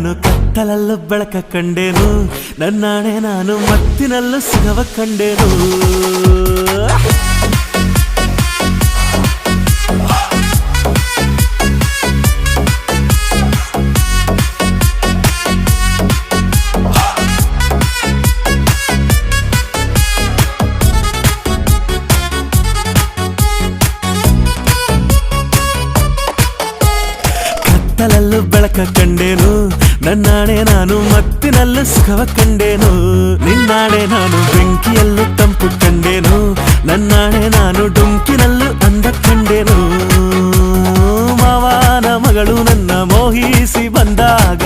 ನಾನು ಕತ್ತಲಲ್ಲೂ ಬೆಳಕ ಕಂಡೇನು ನನ್ನಾಣೆ ನಾನು ಮತ್ತಿನಲ್ಲೂ ಸುಖವ ಕಂಡೇನು ಕತ್ತಲಲ್ಲೂ ಬೆಳಕ ಕಂಡೇನು ನನ್ನಾಣೆ ನಾನು ಮತ್ತಿನಲ್ಲೂ ಸುಖವ ಕಂಡೇನು ನಿನ್ನಾಣೆ ನಾನು ಬೆಂಕಿಯಲ್ಲೂ ತಂಪು ಕಂಡೇನು ನನ್ನಾಣೆ ನಾನು ಡುಂಕಿನಲ್ಲೂ ಅಂದ ಕಂಡೇನು ಮಾವನ ಮಗಳು ನನ್ನ ಮೋಹಿಸಿ ಬಂದಾಗ